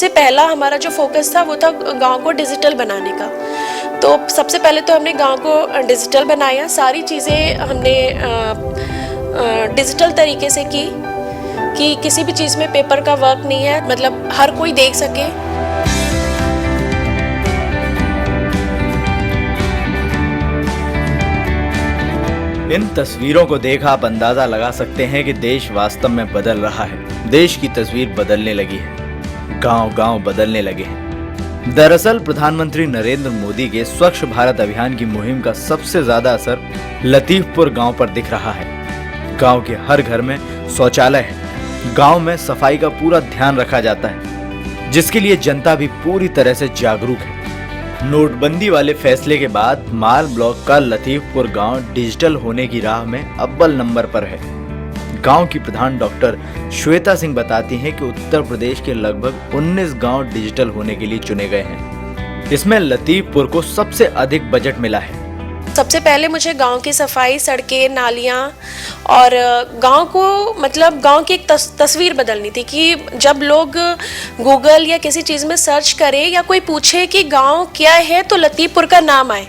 सबसे पहला हमारा जो फोकस था वो था गांव को डिजिटल बनाने का। तो सबसे पहले तो हमने गांव को डिजिटल बनाया, सारी चीज़ें हमने डिजिटल तरीके से की कि किसी भी चीज़ में पेपर का वर्क नहीं है, मतलब हर कोई देख सके। इन तस्वीरों को देख आप अंदाजा लगा सकते हैं कि देश वास्तव में बदल रहा है। देश की तस्वीर बदलने लगी है, गांव-गांव बदलने लगे हैं। दरअसल प्रधानमंत्री नरेंद्र मोदी के स्वच्छ भारत अभियान की मुहिम का सबसे ज्यादा असर लतीफपुर गांव पर दिख रहा है। गांव के हर घर में शौचालय है, गांव में सफाई का पूरा ध्यान रखा जाता है, जिसके लिए जनता भी पूरी तरह से जागरूक है। नोटबंदी वाले फैसले के बाद माल ब्लॉक का लतीफपुर गांव डिजिटल होने की राह में अव्वल नंबर पर है। गांव की प्रधान डॉक्टर श्वेता सिंह बताती हैं कि उत्तर प्रदेश के लगभग 19 गांव डिजिटल होने के लिए चुने गए हैं। इसमें लतीफपुर को सबसे अधिक बजट मिला है। सबसे पहले मुझे गांव की सफाई, सड़कें, नालियाँ और गांव को, मतलब गांव की एक तस्वीर बदलनी थी कि जब लोग गूगल या किसी चीज़ में सर्च करें या कोई पूछे कि गांव क्या है तो लतीफपुर का नाम आए।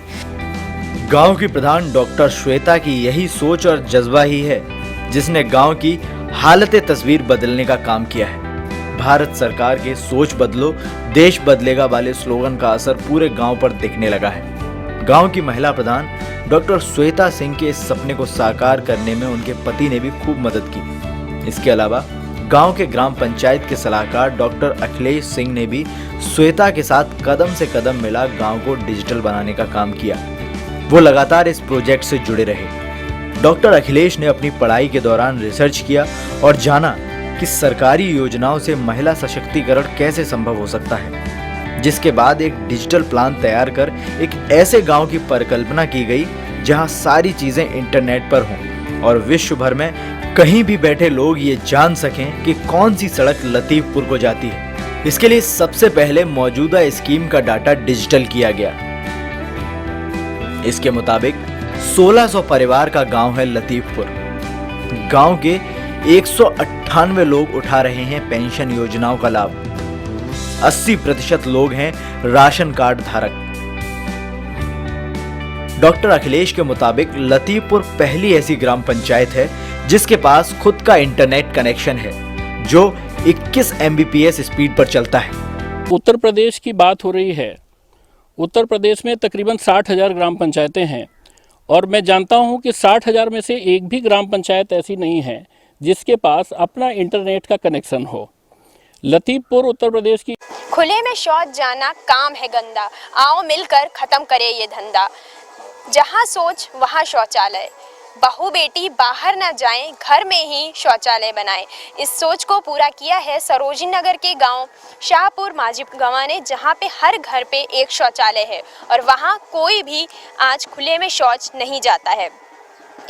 गांव की प्रधान डॉक्टर श्वेता की यही सोच और जज्बा ही है जिसने गांव की हालत तस्वीर बदलने का काम किया है। भारत सरकार के सोच बदलो देश बदलेगा वाले स्लोगन का असर पूरे गांव पर दिखने लगा है। गांव की महिला प्रधान डॉक्टर श्वेता सिंह के इस सपने को साकार करने में उनके पति ने भी खूब मदद की। इसके अलावा गांव के ग्राम पंचायत के सलाहकार डॉक्टर अखिलेश सिंह ने भी श्वेता के साथ कदम से कदम मिला गांव को डिजिटल बनाने का काम किया। वो लगातार इस प्रोजेक्ट से जुड़े रहे। डॉक्टर अखिलेश ने अपनी पढ़ाई के दौरान रिसर्च किया और जाना कि सरकारी योजनाओं से महिला सशक्तिकरण कैसे संभव हो सकता है, जिसके बाद एक डिजिटल प्लान तैयार कर एक ऐसे गांव की परिकल्पना की गई जहां सारी चीजें इंटरनेट पर हों और विश्व भर में कहीं भी बैठे लोग ये जान सकें कि कौन सी सड़क लतीफपुर को जाती है। इसके लिए सबसे पहले मौजूदा स्कीम का डाटा डिजिटल किया गया। इसके मुताबिक 1600 परिवार का गांव है लतीफपुर। गांव के 198 लोग उठा रहे हैं पेंशन योजनाओं का लाभ। 80% लोग हैं राशन कार्ड धारक। डॉक्टर अखिलेश के मुताबिक लतीफपुर पहली ऐसी ग्राम पंचायत है जिसके पास खुद का इंटरनेट कनेक्शन है जो 21 MBPS स्पीड पर चलता है। उत्तर प्रदेश की बात हो रही है। उत्तर प्रदेश में तकरीबन 60,000 ग्राम पंचायतें हैं और मैं जानता हूं कि 60,000 में से एक भी ग्राम पंचायत ऐसी नहीं है जिसके पास अपना इंटरनेट का कनेक्शन हो। लतीफपुर उत्तर प्रदेश की। खुले में शौच जाना काम है गंदा, आओ मिलकर खत्म करे ये धंधा। जहाँ सोच वहाँ शौचालय, बहू बेटी बाहर ना जाएं, घर में ही शौचालय बनाएं। इस सोच को पूरा किया है सरोजिनी नगर के गांव शाहपुर माझी गंवा ने, जहाँ पे हर घर पे एक शौचालय है और वहाँ कोई भी आज खुले में शौच नहीं जाता है।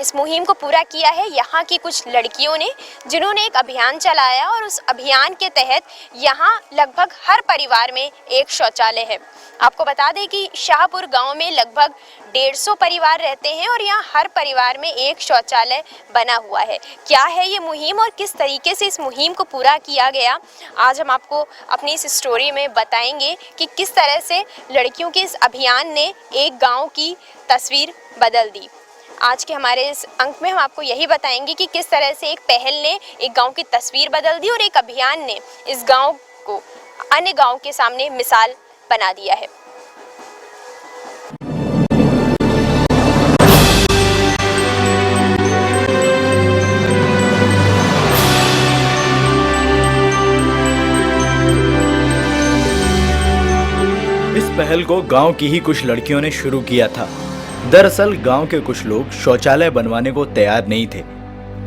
इस मुहिम को पूरा किया है यहाँ की कुछ लड़कियों ने, जिन्होंने एक अभियान चलाया और उस अभियान के तहत यहाँ लगभग हर परिवार में एक शौचालय है। आपको बता दें कि शाहपुर गांव में लगभग 150 परिवार रहते हैं और यहाँ हर परिवार में एक शौचालय बना हुआ है। क्या है ये मुहिम और किस तरीके से इस मुहिम को पूरा किया गया, आज हम आपको अपनी इस स्टोरी में बताएंगे कि किस तरह से लड़कियों के इस अभियान ने एक गाँव की तस्वीर बदल दी। आज के हमारे इस अंक में हम आपको यही बताएंगे कि किस तरह से एक पहल ने एक गांव की तस्वीर बदल दी और एक अभियान ने इस गांव को अन्य गांव के सामने मिसाल बना दिया है। इस पहल को गांव की ही कुछ लड़कियों ने शुरू किया था। दरअसल गांव के कुछ लोग शौचालय बनवाने को तैयार नहीं थे।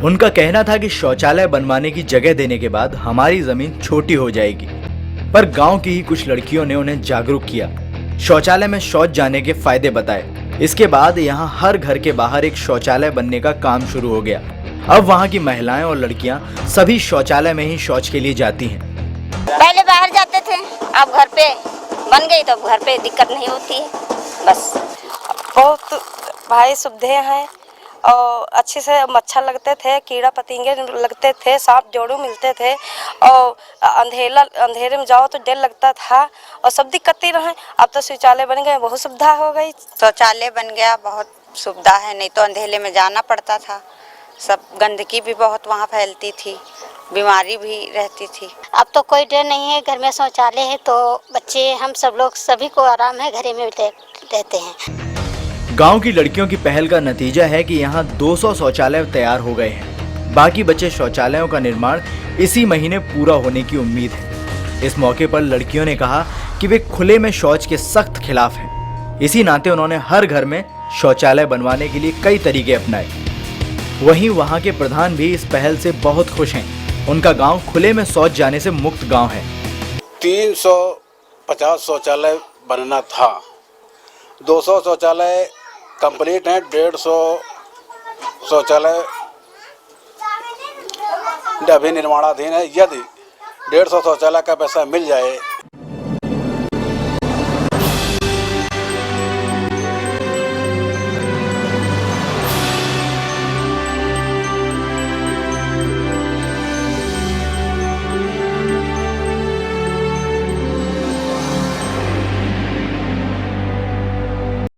उनका कहना था कि शौचालय बनवाने की जगह देने के बाद हमारी जमीन छोटी हो जाएगी, पर गांव की ही कुछ लड़कियों ने उन्हें जागरूक किया, शौचालय में शौच जाने के फायदे बताए। इसके बाद यहाँ हर घर के बाहर एक शौचालय बनने का काम शुरू हो गया। अब वहाँ की महिलाएं और लड़कियाँ सभी शौचालय में ही शौच के लिए जाती हैं। पहले बाहर जाते थे, अब घर पे बन गई तो घर पे दिक्कत नहीं होती है। बस बहुत भाई सुविधाएं हैं और अच्छे से मच्छर लगते थे, कीड़ा पतिंगे लगते थे, सांप जोड़ू मिलते थे और अंधेरे में जाओ तो डर लगता था और सब दिक्कतें रहे। अब तो शौचालय बन गए, बहुत सुविधा हो गई। शौचालय बन गया, बहुत सुविधा है, नहीं तो अंधेरे में जाना पड़ता था। सब गंदगी भी बहुत वहाँ फैलती थी, बीमारी भी रहती थी। अब तो कोई डर नहीं है, घर में शौचालय है तो बच्चे हम सब लोग सभी को आराम है, घरे में रहते हैं। गांव की लड़कियों की पहल का नतीजा है कि यहाँ 200 शौचालय तैयार हो गए हैं। बाकी बचे शौचालयों का निर्माण इसी महीने पूरा होने की उम्मीद है। इस मौके पर लड़कियों ने कहा कि वे खुले में शौच के सख्त खिलाफ हैं। इसी नाते उन्होंने हर घर में शौचालय बनवाने के लिए कई तरीके अपनाए। वहीं वहां के प्रधान भी इस पहल से बहुत खुश हैं। उनका गांव खुले में शौच जाने से मुक्त गांव है। 350 शौचालय बनना था, 200 शौचालय कंप्लीट हैं, 150 शौचालय अभी निर्माणाधीन है। यदि 150 शौचालय का पैसा मिल जाए